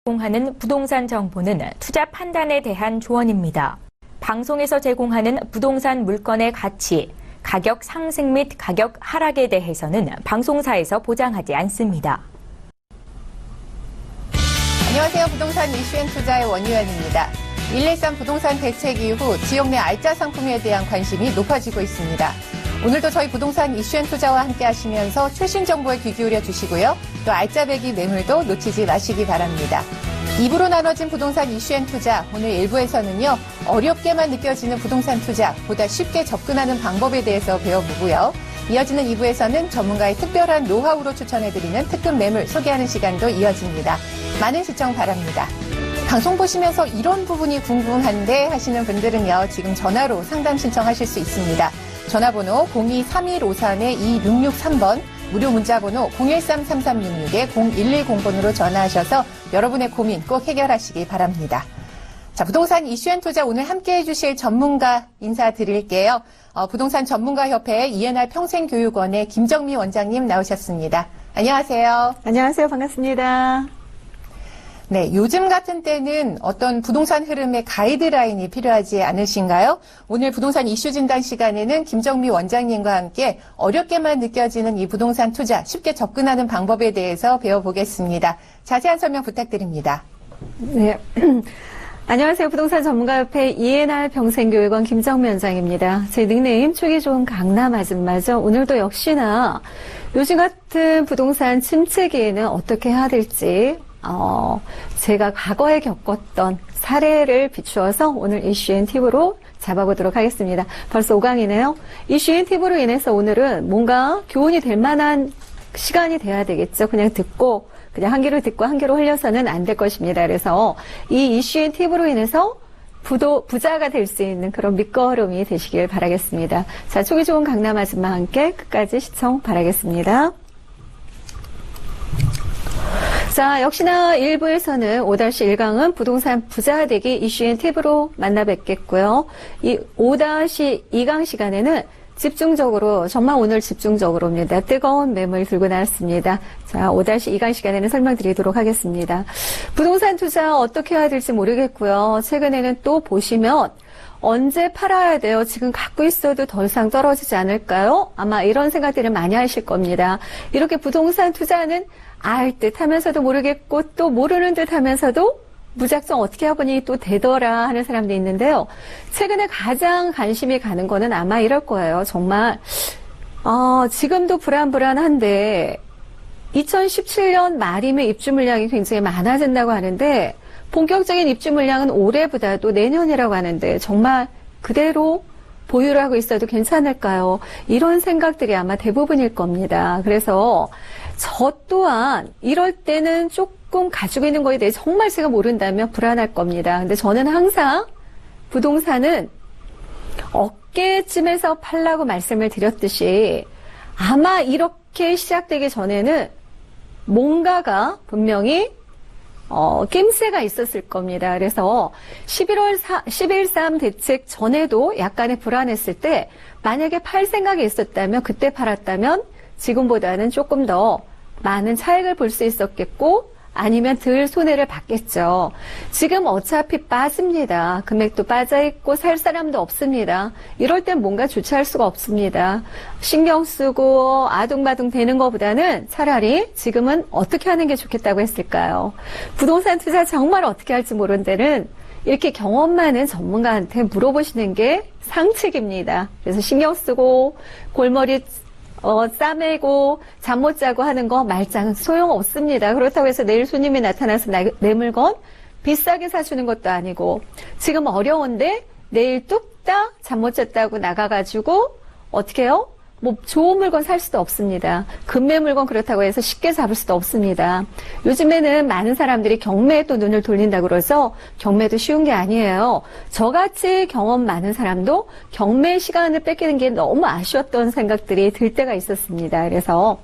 제공하는 부동산 정보는 투자 판단에 대한 조언입니다. 방송에서 제공하는 부동산 물건의 가치, 가격 상승 및 가격 하락에 대해서는 방송사에서 보장하지 않습니다. 안녕하세요. 부동산 이슈앤투자의 원유연입니다. 113 부동산 대책 이후 지역 내 알짜 상품에 대한 관심이 높아지고 있습니다. 오늘도 저희 부동산 이슈앤투자와 함께 하시면서 최신 정보에 귀 기울여 주시고요. 또 알짜배기 매물도 놓치지 마시기 바랍니다. 2부로 나눠진 부동산 이슈앤투자, 오늘 1부에서는요. 어렵게만 느껴지는 부동산 투자, 보다 쉽게 접근하는 방법에 대해서 배워보고요. 이어지는 2부에서는 전문가의 특별한 노하우로 추천해드리는 특급 매물 소개하는 시간도 이어집니다. 많은 시청 바랍니다. 방송 보시면서 이런 부분이 궁금한데 하시는 분들은요. 지금 전화로 상담 신청하실 수 있습니다. 전화번호 02-3153-2663번, 무료 문자번호 013-3366-0110번으로 전화하셔서 여러분의 고민 꼭 해결하시기 바랍니다. 자, 부동산 이슈앤투자 오늘 함께해 주실 전문가 인사드릴게요. 부동산 전문가협회 ENR 평생교육원의 김정미 원장님 나오셨습니다. 안녕하세요. 안녕하세요. 반갑습니다. 네, 요즘 같은 때는 어떤 부동산 흐름의 가이드라인이 필요하지 않으신가요? 오늘 부동산 이슈 진단 시간에는 김정미 원장님과 함께 어렵게만 느껴지는 이 부동산 투자 쉽게 접근하는 방법에 대해서 배워보겠습니다. 자세한 설명 부탁드립니다. 네. 안녕하세요. 부동산 전문가협회 ENR 평생교육원 김정미 원장입니다. 제 닉네임 축이 좋은 강남 아줌마죠. 오늘도 역시나 요즘 같은 부동산 침체기에는 어떻게 해야 될지 제가 과거에 겪었던 사례를 비추어서 오늘 이슈앤 팁으로 잡아보도록 하겠습니다. 벌써 5강이네요. 이슈앤 팁으로 인해서 오늘은 뭔가 교훈이 될 만한 시간이 돼야 되겠죠. 그냥 한 귀로 듣고 한 귀로 흘려서는 안 될 것입니다. 그래서 이 이슈앤 팁으로 인해서 부자가 될 수 있는 그런 밑거름이 되시길 바라겠습니다. 자, 초기 좋은 강남 아줌마와 함께 끝까지 시청 바라겠습니다. 자, 역시나 1부에서는 5-1강은 부동산 부자 되기 이슈앤 팁으로 만나 뵙겠고요. 이 5-2강 시간에는 정말 오늘 집중적으로입니다. 뜨거운 매물 들고 나왔습니다. 자, 5-2강 시간에는 설명드리도록 하겠습니다. 부동산 투자 어떻게 해야 될지 모르겠고요. 최근에는 또 보시면 언제 팔아야 돼요? 지금 갖고 있어도 더 이상 떨어지지 않을까요? 아마 이런 생각들을 많이 하실 겁니다. 이렇게 부동산 투자는 알 듯 하면서도 모르겠고 또 모르는 듯 하면서도 무작정 어떻게 해보니 또 되더라 하는 사람도 있는데요. 최근에 가장 관심이 가는 거는 아마 이럴 거예요. 정말 지금도 불안한데 2017년 말이면 입주 물량이 굉장히 많아진다고 하는데 본격적인 입주 물량은 올해보다도 내년이라고 하는데 정말 그대로 보유를 하고 있어도 괜찮을까요? 이런 생각들이 아마 대부분일 겁니다. 그래서 저 또한 이럴 때는 조금 가지고 있는 거에 대해 정말 제가 모른다면 불안할 겁니다. 근데 저는 항상 부동산은 어깨쯤에서 팔라고 말씀을 드렸듯이 아마 이렇게 시작되기 전에는 뭔가가 분명히 낌새가 있었을 겁니다. 그래서 11.3 대책 전에도 약간의 불안했을 때 만약에 팔 생각이 있었다면 그때 팔았다면 지금보다는 조금 더 많은 차익을 볼 수 있었겠고 아니면 덜 손해를 봤겠죠. 지금 어차피 빠집니다. 금액도 빠져있고 살 사람도 없습니다. 이럴 땐 뭔가 주체할 수가 없습니다. 신경 쓰고 아둥바둥 되는 것보다는 차라리 지금은 어떻게 하는 게 좋겠다고 했을까요? 부동산 투자 정말 어떻게 할지 모르는 데는 이렇게 경험 많은 전문가한테 물어보시는 게 상책입니다. 그래서 신경 쓰고 골머리 싸매고 잠 못 자고 하는 거 말짱 소용없습니다. 그렇다고 해서 내일 손님이 나타나서 내 물건 비싸게 사주는 것도 아니고 지금 어려운데 내일 뚝딱 잠 못 잤다고 나가가지고 어떻게 해요? 뭐 좋은 물건 살 수도 없습니다. 금매 물건 그렇다고 해서 쉽게 잡을 수도 없습니다. 요즘에는 많은 사람들이 경매에 또 눈을 돌린다고 그래서 경매도 쉬운 게 아니에요. 저같이 경험 많은 사람도 경매 시간을 뺏기는 게 너무 아쉬웠던 생각들이 들 때가 있었습니다. 그래서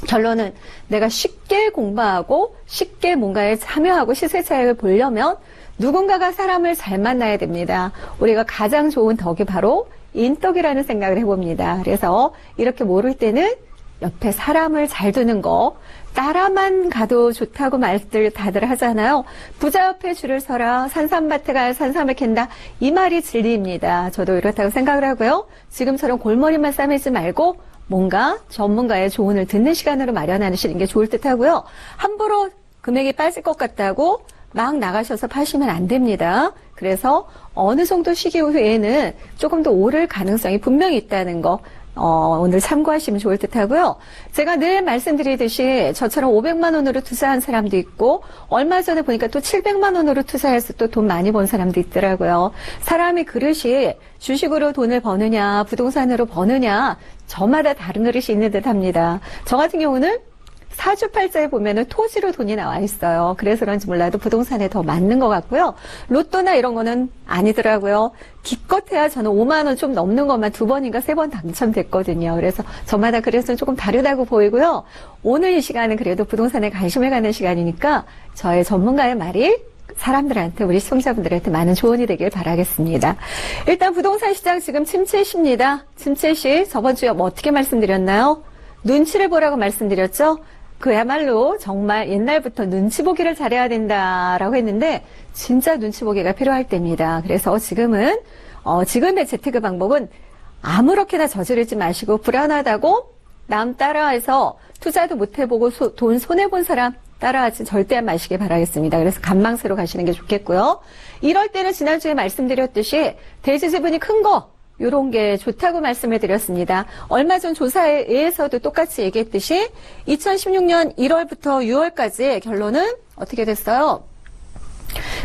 결론은 내가 쉽게 공부하고 쉽게 뭔가에 참여하고 시세 차익을 보려면 누군가가 사람을 잘 만나야 됩니다. 우리가 가장 좋은 덕이 바로 인덕이라는 생각을 해봅니다. 그래서 이렇게 모를 때는 옆에 사람을 잘 두는 거, 따라만 가도 좋다고 말들 다들 하잖아요. 부자 옆에 줄을 서라, 산삼밭에 가야 산삼을 캔다. 이 말이 진리입니다. 저도 이렇다고 생각을 하고요. 지금처럼 골머리만 싸매지 말고 뭔가 전문가의 조언을 듣는 시간으로 마련하시는 게 좋을 듯 하고요. 함부로 금액이 빠질 것 같다고 막 나가셔서 파시면 안 됩니다. 그래서 어느 정도 시기 후에는 조금 더 오를 가능성이 분명히 있다는 거 오늘 참고하시면 좋을 듯 하고요. 제가 늘 말씀드리듯이 저처럼 500만 원으로 투자한 사람도 있고 얼마 전에 보니까 또 700만 원으로 투자해서 또 돈 많이 번 사람도 있더라고요. 사람이 그릇이 주식으로 돈을 버느냐 부동산으로 버느냐 저마다 다른 그릇이 있는 듯 합니다. 저 같은 경우는 사주팔자에 보면은 토지로 돈이 나와 있어요. 그래서 그런지 몰라도 부동산에 더 맞는 것 같고요. 로또나 이런 거는 아니더라고요. 기껏해야 저는 5만 원 좀 넘는 것만 2번인가 3번 당첨됐거든요. 그래서 저마다 그래서 조금 다르다고 보이고요. 오늘 이 시간은 그래도 부동산에 관심을 갖는 시간이니까 저의 전문가의 말이 사람들한테 우리 시청자분들한테 많은 조언이 되길 바라겠습니다. 일단 부동산 시장 지금 침체시입니다. 침체시 저번 주에 뭐 어떻게 말씀드렸나요? 눈치를 보라고 말씀드렸죠? 그야말로 정말 옛날부터 눈치 보기를 잘해야 된다라고 했는데 진짜 눈치 보기가 필요할 때입니다. 그래서 지금은 지금의 재테크 방법은 아무렇게나 저지르지 마시고 불안하다고 남 따라해서 투자도 못 해보고 돈 손해본 사람 따라하지 절대 마시기 바라겠습니다. 그래서 간망세로 가시는 게 좋겠고요. 이럴 때는 지난주에 말씀드렸듯이 대지 지분이 큰 거 요런 게 좋다고 말씀을 드렸습니다. 얼마 전 조사에 의해서도 똑같이 얘기했듯이 2016년 1월부터 6월까지 결론은 어떻게 됐어요?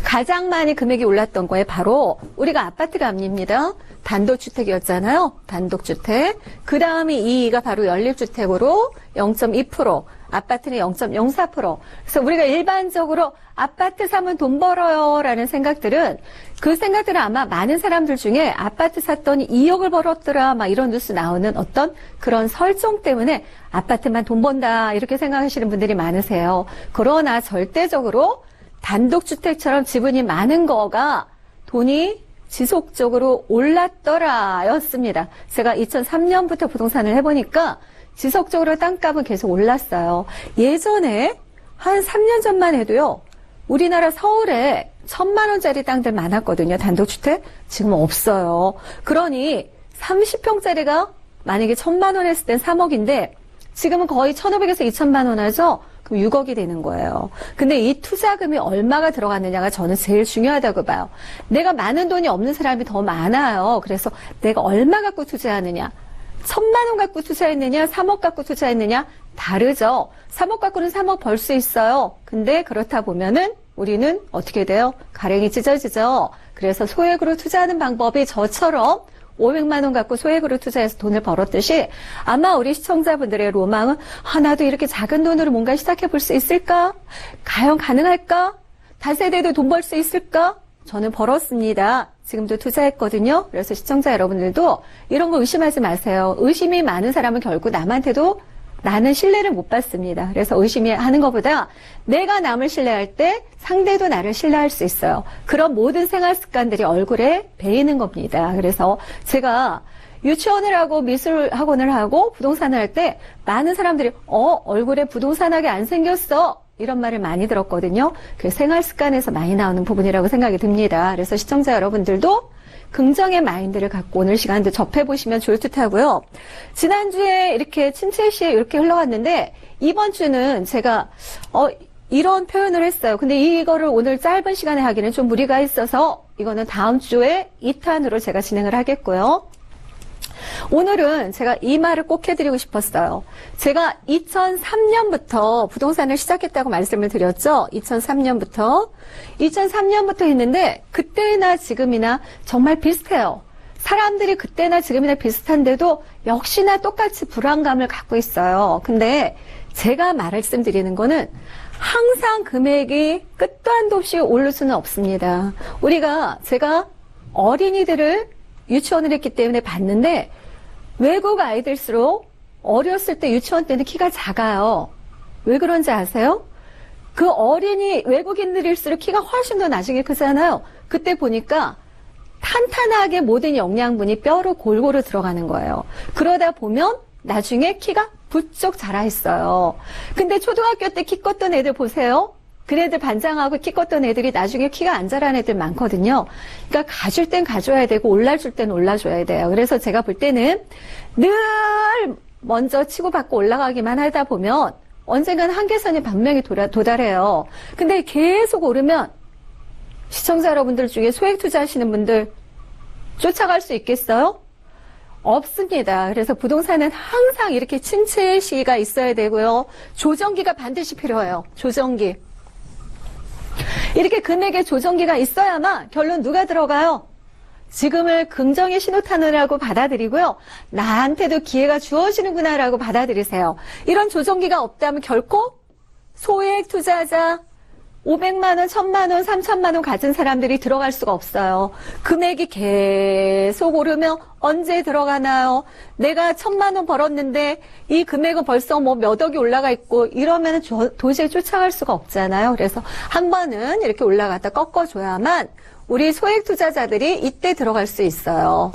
가장 많이 금액이 올랐던 거에 바로 우리가 아파트가 압니다. 단독주택이었잖아요. 단독주택. 그 다음이 2위가 바로 연립주택으로 0.2%, 아파트는 0.04%. 그래서 우리가 일반적으로 아파트 사면 돈 벌어요 라는 생각들은 그 생각들은 아마 많은 사람들 중에 아파트 샀더니 2억을 벌었더라 막 이런 뉴스 나오는 어떤 그런 설정 때문에 아파트만 돈 번다 이렇게 생각하시는 분들이 많으세요. 그러나 절대적으로 단독주택처럼 지분이 많은 거가 돈이 지속적으로 올랐더라 였습니다. 제가 2003년부터 부동산을 해보니까 지속적으로 땅값은 계속 올랐어요. 예전에 한 3년 전만 해도요. 우리나라 서울에 1,000만 원짜리 땅들 많았거든요. 단독주택. 지금 없어요. 그러니 30평짜리가 만약에 1,000만 원 했을 땐 3억인데 지금은 거의 1,500에서 2,000만 원 하죠. 그럼 6억이 되는 거예요. 근데 이 투자금이 얼마가 들어갔느냐가 저는 제일 중요하다고 봐요. 내가 많은 돈이 없는 사람이 더 많아요. 그래서 내가 얼마 갖고 투자하느냐. 1,000만 원 갖고 투자했느냐, 3억 갖고 투자했느냐, 다르죠. 3억 갖고는 3억 벌 수 있어요. 근데 그렇다 보면은 우리는 어떻게 돼요? 가랭이 찢어지죠. 그래서 소액으로 투자하는 방법이 저처럼 500만 원 갖고 소액으로 투자해서 돈을 벌었듯이 아마 우리 시청자분들의 로망은 나도 이렇게 작은 돈으로 뭔가 시작해 볼 수 있을까? 과연 가능할까? 다세대도 돈 벌 수 있을까? 저는 벌었습니다. 지금도 투자했거든요. 그래서 시청자 여러분들도 이런 거 의심하지 마세요. 의심이 많은 사람은 결국 남한테도 나는 신뢰를 못 받습니다. 그래서 의심하는 것보다 내가 남을 신뢰할 때 상대도 나를 신뢰할 수 있어요. 그런 모든 생활 습관들이 얼굴에 배이는 겁니다. 그래서 제가 유치원을 하고 미술학원을 하고 부동산을 할 때 많은 사람들이 얼굴에 부동산하게 안 생겼어. 이런 말을 많이 들었거든요. 그 생활 습관에서 많이 나오는 부분이라고 생각이 듭니다. 그래서 시청자 여러분들도 긍정의 마인드를 갖고 오늘 시간도 접해보시면 좋을 듯 하고요. 지난주에 이렇게 침체 시에 이렇게 흘러갔는데 이번 주는 제가 이런 표현을 했어요. 근데 이거를 오늘 짧은 시간에 하기는 좀 무리가 있어서 이거는 다음 주에 2탄으로 제가 진행을 하겠고요. 오늘은 제가 이 말을 꼭 해드리고 싶었어요. 제가 2003년부터 부동산을 시작했다고 말씀을 드렸죠. 2003년부터 했는데 그때나 지금이나 정말 비슷해요. 사람들이 그때나 지금이나 비슷한데도 역시나 똑같이 불안감을 갖고 있어요. 근데 제가 말씀드리는 거는 항상 금액이 끝도 한도 없이 오를 수는 없습니다. 제가 어린이들을 유치원을 했기 때문에 봤는데 외국 아이들수록 어렸을 때 유치원 때는 키가 작아요. 왜 그런지 아세요? 그 어린이 외국인들일수록 키가 훨씬 더 나중에 크잖아요. 그때 보니까 탄탄하게 모든 영양분이 뼈로 골고루 들어가는 거예요. 그러다 보면 나중에 키가 부쩍 자라 있어요. 근데 초등학교 때 키 컸던 애들 보세요. 그 애들 반장하고 키 컸던 애들이 나중에 키가 안 자란 애들 많거든요. 그러니까 가줄 땐 가줘야 되고 올라줄 땐 올라줘야 돼요. 그래서 제가 볼 때는 늘 먼저 치고받고 올라가기만 하다 보면 언젠가는 한계선이 분명히 도달해요. 근데 계속 오르면 시청자 여러분들 중에 소액 투자하시는 분들 쫓아갈 수 있겠어요? 없습니다. 그래서 부동산은 항상 이렇게 침체 시기가 있어야 되고요. 조정기가 반드시 필요해요. 조정기. 이렇게 금액의 조정기가 있어야만 결론 누가 들어가요? 지금을 긍정의 신호탄이라고 받아들이고요. 나한테도 기회가 주어지는구나라고 받아들이세요. 이런 조정기가 없다면 결코 소액 투자자 500만 원, 1000만 원, 3000만 원 가진 사람들이 들어갈 수가 없어요. 금액이 계속 오르면 언제 들어가나요? 내가 1000만 원 벌었는데 이 금액은 벌써 뭐 몇 억이 올라가 있고 이러면 도저히 쫓아갈 수가 없잖아요. 그래서 한 번은 이렇게 올라갔다 꺾어줘야만 우리 소액 투자자들이 이때 들어갈 수 있어요.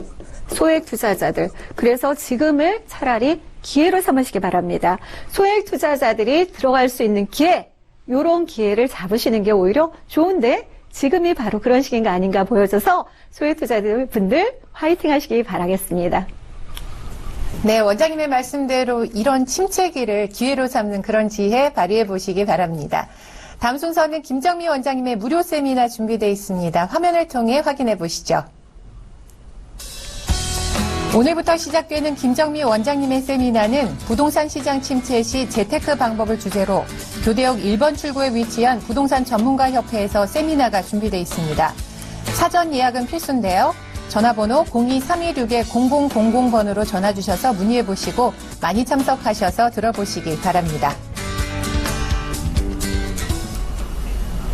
소액 투자자들. 그래서 지금을 차라리 기회로 삼으시기 바랍니다. 소액 투자자들이 들어갈 수 있는 기회, 요런 기회를 잡으시는 게 오히려 좋은데 지금이 바로 그런 시기가 아닌가 보여져서 소액 투자들 분들 화이팅 하시기 바라겠습니다. 네, 원장님의 말씀대로 이런 침체기를 기회로 삼는 그런 지혜 발휘해 보시기 바랍니다. 다음 순서는 김정미 원장님의 무료 세미나 준비되어 있습니다. 화면을 통해 확인해 보시죠. 오늘부터 시작되는 김정미 원장님의 세미나는 부동산 시장 침체 시 재테크 방법을 주제로 교대역 1번 출구에 위치한 부동산 전문가 협회에서 세미나가 준비되어 있습니다. 사전 예약은 필수인데요. 전화번호 02-316-0000번으로 전화 주셔서 문의해 보시고 많이 참석하셔서 들어보시기 바랍니다.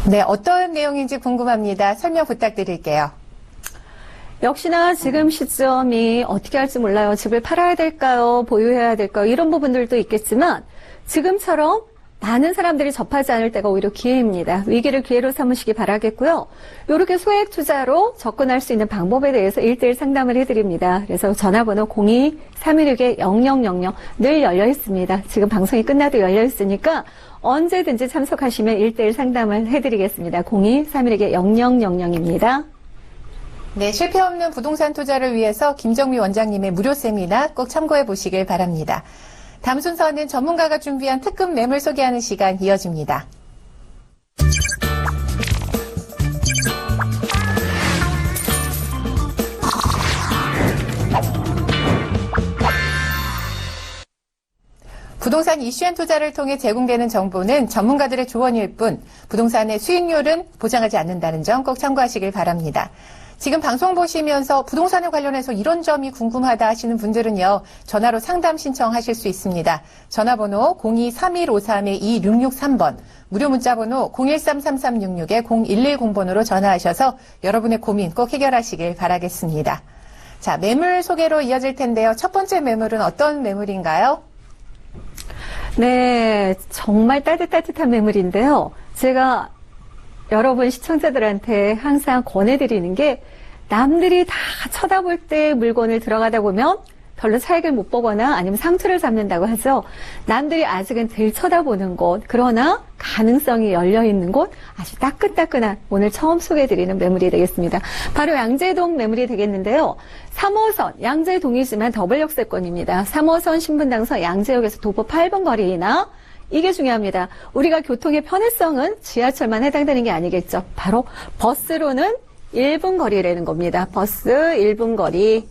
네, 어떤 내용인지 궁금합니다. 설명 부탁드릴게요. 역시나 지금 시점이 어떻게 할지 몰라요. 집을 팔아야 될까요? 보유해야 될까요? 이런 부분들도 있겠지만 지금처럼 많은 사람들이 접하지 않을 때가 오히려 기회입니다. 위기를 기회로 삼으시기 바라겠고요. 이렇게 소액 투자로 접근할 수 있는 방법에 대해서 1대1 상담을 해드립니다. 그래서 전화번호 02-316-0000 늘 열려 있습니다. 지금 방송이 끝나도 열려 있으니까 언제든지 참석하시면 1대1 상담을 해드리겠습니다. 02-316-0000입니다. 네, 실패 없는 부동산 투자를 위해서 김정미 원장님의 무료 세미나 꼭 참고해 보시길 바랍니다. 다음 순서는 전문가가 준비한 특급 매물 소개하는 시간 이어집니다. 부동산 이슈앤 투자를 통해 제공되는 정보는 전문가들의 조언일 뿐 부동산의 수익률은 보장하지 않는다는 점 꼭 참고하시길 바랍니다. 지금 방송 보시면서 부동산에 관련해서 이런 점이 궁금하다 하시는 분들은요. 전화로 상담 신청하실 수 있습니다. 전화번호 02-3153-2663번, 무료 문자번호 013-3366-0110번으로 전화하셔서 여러분의 고민 꼭 해결하시길 바라겠습니다. 자, 매물 소개로 이어질 텐데요. 첫 번째 매물은 어떤 매물인가요? 네, 정말 따뜻한 매물인데요. 제가 여러분 시청자들한테 항상 권해드리는 게 남들이 다 쳐다볼 때 물건을 들어가다 보면 별로 차익을 못 보거나 아니면 상투를 잡는다고 하죠. 남들이 아직은 덜 쳐다보는 곳, 그러나 가능성이 열려있는 곳, 아주 따끈따끈한 오늘 처음 소개해드리는 매물이 되겠습니다. 바로 양재동 매물이 되겠는데요. 3호선, 양재동이지만 더블 역세권입니다. 3호선 신분당선 양재역에서 도보 8분 거리나 이게 중요합니다. 우리가 교통의 편의성은 지하철만 해당되는 게 아니겠죠. 바로 버스로는 1분 거리라는 겁니다. 버스 1분 거리.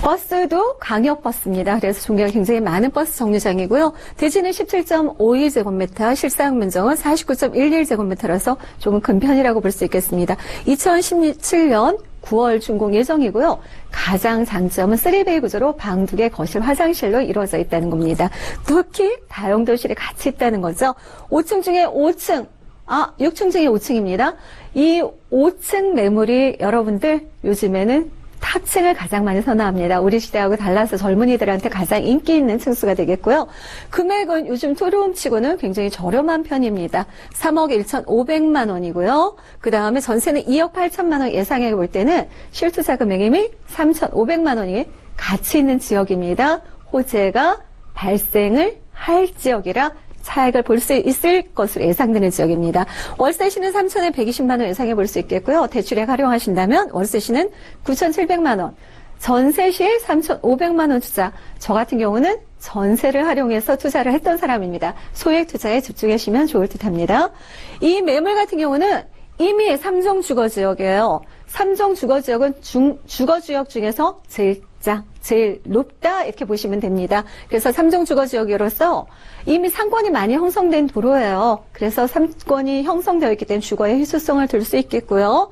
버스도 광역버스입니다. 그래서 종류가 굉장히 많은 버스 정류장이고요. 대지는 17.52제곱미터, 실사용 면적은 49.11제곱미터라서 조금 큰 편이라고 볼 수 있겠습니다. 2017년 9월 준공 예정이고요. 가장 장점은 3베이 구조로 방 2개, 거실, 화장실로 이루어져 있다는 겁니다. 특히 다용도실이 같이 있다는 거죠. 5층 중에 5층, 6층 중에 5층입니다. 이 5층 매물이 여러분들 요즘에는 탑층을 가장 많이 선호합니다. 우리 시대하고 달라서 젊은이들한테 가장 인기 있는 층수가 되겠고요. 금액은 요즘 투룸치고는 굉장히 저렴한 편입니다. 3억 1,500만 원이고요. 그 다음에 전세는 2억 8천만 원 예상해 볼 때는 실투자 금액이 3,500만 원이 가치 있는 지역입니다. 호재가 발생을 할 지역이라 차익을 볼 수 있을 것으로 예상되는 지역입니다. 월세시는 3천에 120만 원 예상해 볼 수 있겠고요. 대출액 활용하신다면 월세시는 9,700만 원, 전세시에 3,500만 원 투자. 저 같은 경우는 전세를 활용해서 투자를 했던 사람입니다. 소액 투자에 집중하시면 좋을 듯합니다. 이 매물 같은 경우는 이미 3종 주거지역이에요. 3종 주거지역은 주거지역 중에서 제일 높다 이렇게 보시면 됩니다. 그래서 3종 주거지역으로서 이미 상권이 많이 형성된 도로예요. 그래서 상권이 형성되어 있기 때문에 주거의 희소성을 둘 수 있겠고요.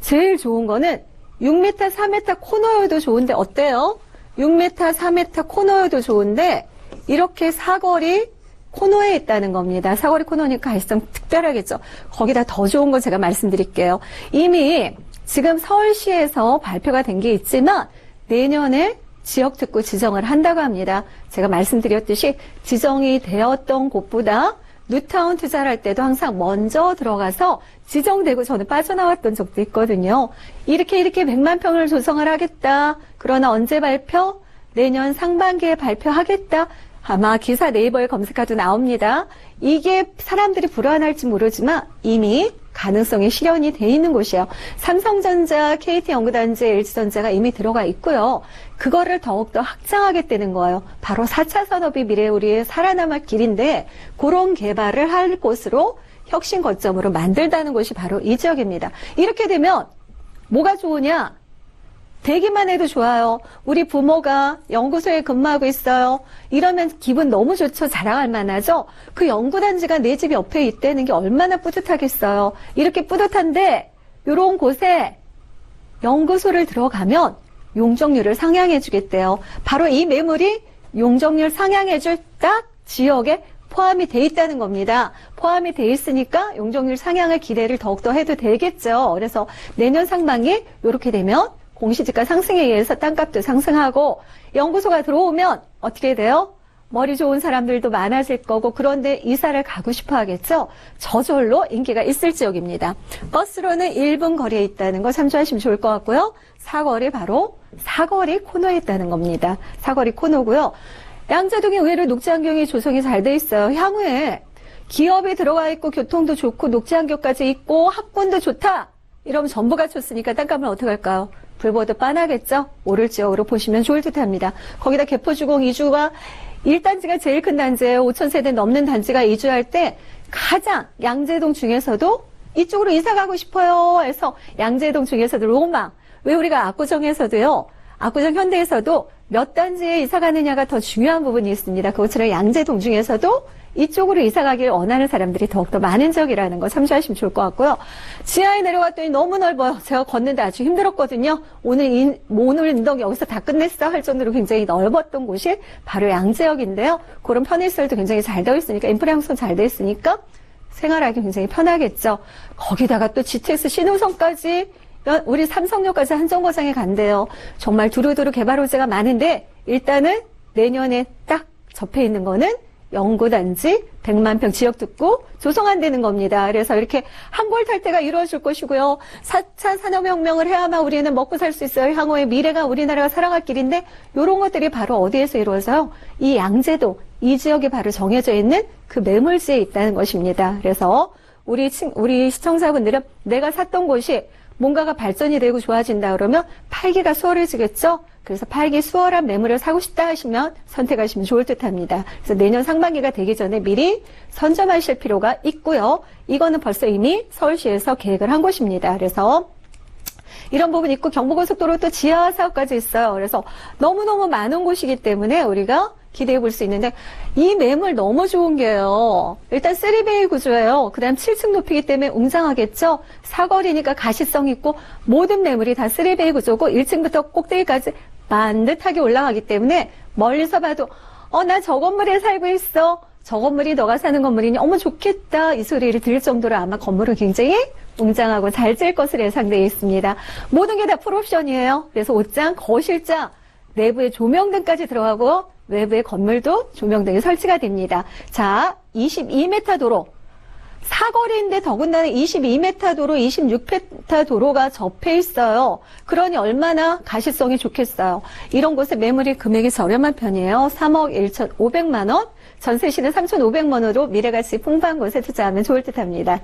제일 좋은 거는 6m, 4m 코너여도 좋은데 어때요? 6m, 4m 코너여도 좋은데 이렇게 사거리 코너에 있다는 겁니다. 사거리 코너니까 갈수록 특별하겠죠. 거기다 더 좋은 거 제가 말씀드릴게요. 이미 지금 서울시에서 발표가 된 게 있지만 내년에 지역특구 지정을 한다고 합니다. 제가 말씀드렸듯이 지정이 되었던 곳보다 뉴타운 투자를 할 때도 항상 먼저 들어가서 지정되고 저는 빠져나왔던 적도 있거든요. 이렇게 100만 평을 조성을 하겠다. 그러나 언제 발표? 내년 상반기에 발표하겠다. 아마 기사 네이버에 검색해도 나옵니다. 이게 사람들이 불안할지 모르지만 이미 가능성이 실현이 돼 있는 곳이에요. 삼성전자, KT연구단지, LG전자가 이미 들어가 있고요. 그거를 더욱더 확장하겠다는 거예요. 바로 4차 산업이 미래 우리의 살아남을 길인데 그런 개발을 할 곳으로 혁신 거점으로 만들다는 곳이 바로 이 지역입니다. 이렇게 되면 뭐가 좋으냐? 되기만 해도 좋아요. 우리 부모가 연구소에 근무하고 있어요. 이러면 기분 너무 좋죠. 자랑할 만하죠. 그 연구단지가 내 집 옆에 있다는 게 얼마나 뿌듯하겠어요. 이렇게 뿌듯한데 이런 곳에 연구소를 들어가면 용적률을 상향해 주겠대요. 바로 이 매물이 용적률 상향해 줄 딱 지역에 포함이 돼 있다는 겁니다. 포함이 돼 있으니까 용적률 상향을 기대를 더욱더 해도 되겠죠. 그래서 내년 상반기 이렇게 되면 공시지가 상승에 의해서 땅값도 상승하고 연구소가 들어오면 어떻게 돼요? 머리 좋은 사람들도 많아질 거고 그런데 이사를 가고 싶어 하겠죠? 저절로 인기가 있을 지역입니다. 버스로는 1분 거리에 있다는 거 참조하시면 좋을 것 같고요. 사거리 바로 사거리 코너에 있다는 겁니다. 사거리 코너고요. 양재동에 의외로 녹지환경이 조성이 잘 돼 있어요. 향후에 기업이 들어가 있고 교통도 좋고 녹지환경까지 있고 학군도 좋다. 이러면 전부 갖췄으니까 땅값은 어떻게 할까요? 불보듯 빤하겠죠? 오를 지역으로 보시면 좋을 듯합니다. 거기다 개포주공 이주가 1단지가 제일 큰 단지예요. 5,000세대 넘는 단지가 이주할 때 가장 양재동 중에서도 이쪽으로 이사 가고 싶어요 해서 양재동 중에서도 로망. 왜 우리가 압구정에서도요. 압구정 현대에서도 몇 단지에 이사 가느냐가 더 중요한 부분이 있습니다. 그것처럼 양재동 중에서도 이쪽으로 이사 가길 원하는 사람들이 더욱더 많은 지역이라는 거 참조하시면 좋을 것 같고요. 지하에 내려갔더니 너무 넓어요. 제가 걷는데 아주 힘들었거든요. 오늘 운동 여기서 다 끝냈어 할 정도로 굉장히 넓었던 곳이 바로 양재역인데요. 그런 편의시설도 굉장히 잘 되어 있으니까 인프라 형성 잘 되어 있으니까 생활하기 굉장히 편하겠죠. 거기다가 또 GTX 신호선까지 우리 삼성역까지 한정거장에 간대요. 정말 두루두루 개발 호재가 많은데 일단은 내년에 딱 접해 있는 거는 연구단지 100만 평 지역특구 조성한다는 겁니다. 그래서 이렇게 한골탈퇴가 이루어질 것이고요. 4차 산업혁명을 해야만 우리는 먹고 살 수 있어요. 향후의 미래가 우리나라가 살아갈 길인데 이런 것들이 바로 어디에서 이루어져요? 이 양재동, 이 지역이 바로 정해져 있는 그 매물지에 있다는 것입니다. 그래서 우리 시청자분들은 내가 샀던 곳이 뭔가가 발전이 되고 좋아진다 그러면 팔기가 수월해지겠죠? 그래서 팔기 수월한 매물을 사고 싶다 하시면 선택하시면 좋을 듯합니다. 그래서 내년 상반기가 되기 전에 미리 선점하실 필요가 있고요. 이거는 벌써 이미 서울시에서 계획을 한 곳입니다. 그래서 이런 부분이 있고 경부고속도로 또 지하 사업까지 있어요. 그래서 너무너무 많은 곳이기 때문에 우리가 기대해 볼 수 있는데 이 매물 너무 좋은 게요. 일단 3베이 구조예요. 그 다음 7층 높이기 때문에 웅장하겠죠. 사거리니까 가시성 있고 모든 매물이 다 3베이 구조고 1층부터 꼭대기까지 반듯하게 올라가기 때문에 멀리서 봐도 나 저 건물에 살고 있어. 저 건물이 너가 사는 건물이니 어머 좋겠다. 이 소리를 들을 정도로 아마 건물은 굉장히 웅장하고 잘 지을 것으로 예상되어 있습니다. 모든 게 다 풀옵션이에요. 그래서 옷장, 거실장, 내부에 조명등까지 들어가고 외부의 건물도 조명등이 설치가 됩니다. 자, 22m 도로 사거리인데 더군다나 22m 도로, 26m 도로가 접해 있어요. 그러니 얼마나 가시성이 좋겠어요. 이런 곳에 매물이 금액이 저렴한 편이에요. 3억 1,500만 원, 전세시는 3,500만 원으로 미래가치 풍부한 곳에 투자하면 좋을 듯합니다.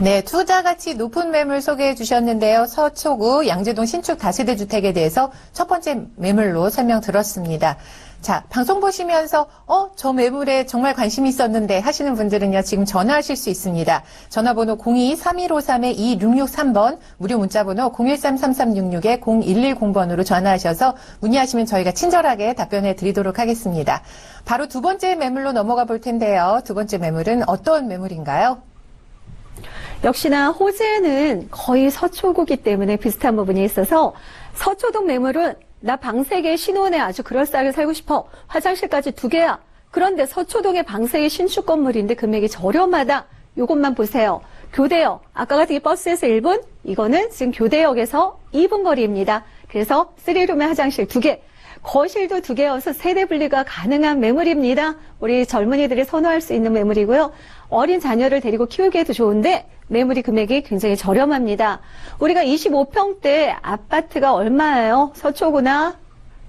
네, 투자 가치 높은 매물 소개해 주셨는데요. 서초구 양재동 신축 다세대 주택에 대해서 첫 번째 매물로 설명 들었습니다. 자, 방송 보시면서 저 매물에 정말 관심이 있었는데 하시는 분들은요, 지금 전화하실 수 있습니다. 전화번호 02-3153-2663번, 무료 문자번호 013-3366-0110번으로 전화하셔서 문의하시면 저희가 친절하게 답변해 드리도록 하겠습니다. 바로 두 번째 매물로 넘어가 볼 텐데요. 두 번째 매물은 어떤 매물인가요? 역시나 호재는 거의 서초구기 때문에 비슷한 부분이 있어서 서초동 매물은 나 방 3개 신혼에 아주 그럴싸하게 살고 싶어. 화장실까지 2개야. 그런데 서초동의 방 3개 신축 건물인데 금액이 저렴하다. 요것만 보세요. 교대역. 아까 같은 이 버스에서 1분? 이거는 지금 교대역에서 2분 거리입니다. 그래서 3룸에 화장실 2개. 거실도 2개여서 세대 분리가 가능한 매물입니다. 우리 젊은이들이 선호할 수 있는 매물이고요. 어린 자녀를 데리고 키우기에도 좋은데 매물이 금액이 굉장히 저렴합니다. 우리가 25평대 아파트가 얼마예요? 서초구나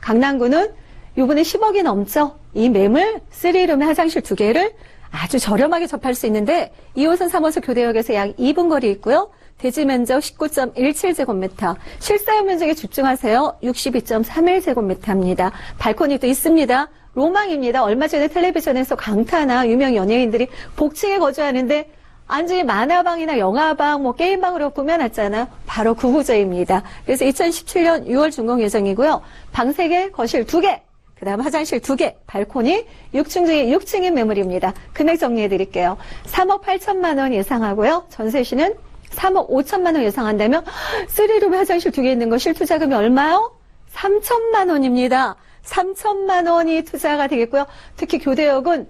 강남구는 요번에 10억이 넘죠. 이 매물 3룸에 화장실 2개를 아주 저렴하게 접할 수 있는데 2호선 3호선 교대역에서 약 2분 거리 있고요. 대지 면적 19.17제곱미터, 실사용 면적에 집중하세요. 62.31제곱미터입니다. 발코니도 있습니다. 로망입니다. 얼마 전에 텔레비전에서 강타나 유명 연예인들이 복층에 거주하는데 안중에 만화방이나 영화방, 게임방으로 꾸며놨잖아요. 바로 그 구조입니다. 그래서 2017년 6월 준공 예정이고요. 방 3개, 거실 2개, 그 다음 화장실 2개, 발코니 6층 중에 6층인 매물입니다. 금액 정리해드릴게요. 3억 8천만 원 예상하고요. 전세시는 3억 5천만 원 예상한다면 3룸 화장실 2개 있는 거 실투자금이 얼마요? 3천만 원입니다. 3천만 원이 투자가 되겠고요. 특히 교대역은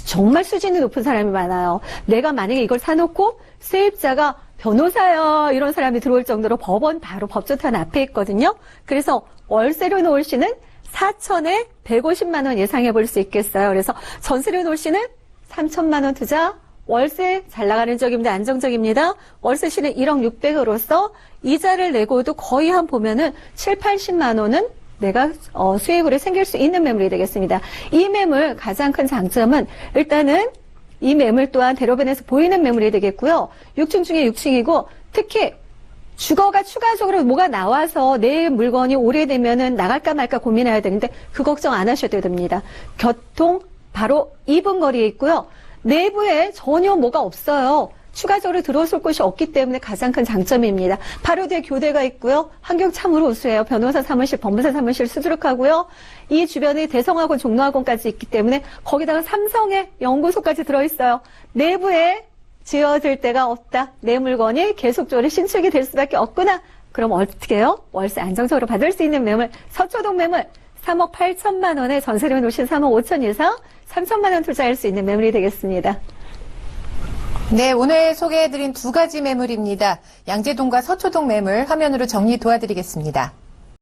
정말 수준이 높은 사람이 많아요. 내가 만약에 이걸 사놓고 세입자가 변호사요 이런 사람이 들어올 정도로 법원 바로 법조탄 앞에 있거든요. 그래서 월세로 놓을 시는 4천에 150만 원 예상해 볼 수 있겠어요. 그래서 전세로 놓을 시는 3천만 원 투자, 월세 잘 나가는 적입니다. 안정적입니다. 월세 시는 1억 600으로서 이자를 내고도 거의 한 보면은 7, 80만 원은 내가 수익으로 생길 수 있는 매물이 되겠습니다. 이 매물 가장 큰 장점은 일단은 이 매물 또한 대로변에서 보이는 매물이 되겠고요. 6층 중에 6층이고 특히 주거가 추가적으로 뭐가 나와서 내 물건이 오래되면은 나갈까 말까 고민해야 되는데 그 걱정 안 하셔도 됩니다. 교통 바로 2분 거리에 있고요. 내부에 전혀 뭐가 없어요. 추가적으로 들어설 곳이 없기 때문에 가장 큰 장점입니다. 바로 뒤에 교대가 있고요. 환경 참으로 우수해요. 변호사 사무실, 법무사 사무실 수두룩하고요. 이 주변에 대성학원, 종로학원까지 있기 때문에 거기다가 삼성의 연구소까지 들어있어요. 내부에 지어질 데가 없다. 내 물건이 계속적으로 신축이 될 수밖에 없구나. 그럼 어떻게 해요? 월세 안정적으로 받을 수 있는 매물, 서초동 매물 3억 8천만 원에 전세료 놓으신 3억 5천 이상 3천만 원 투자할 수 있는 매물이 되겠습니다. 네, 오늘 소개해드린 두 가지 매물입니다. 양재동과 서초동 매물 화면으로 정리 도와드리겠습니다.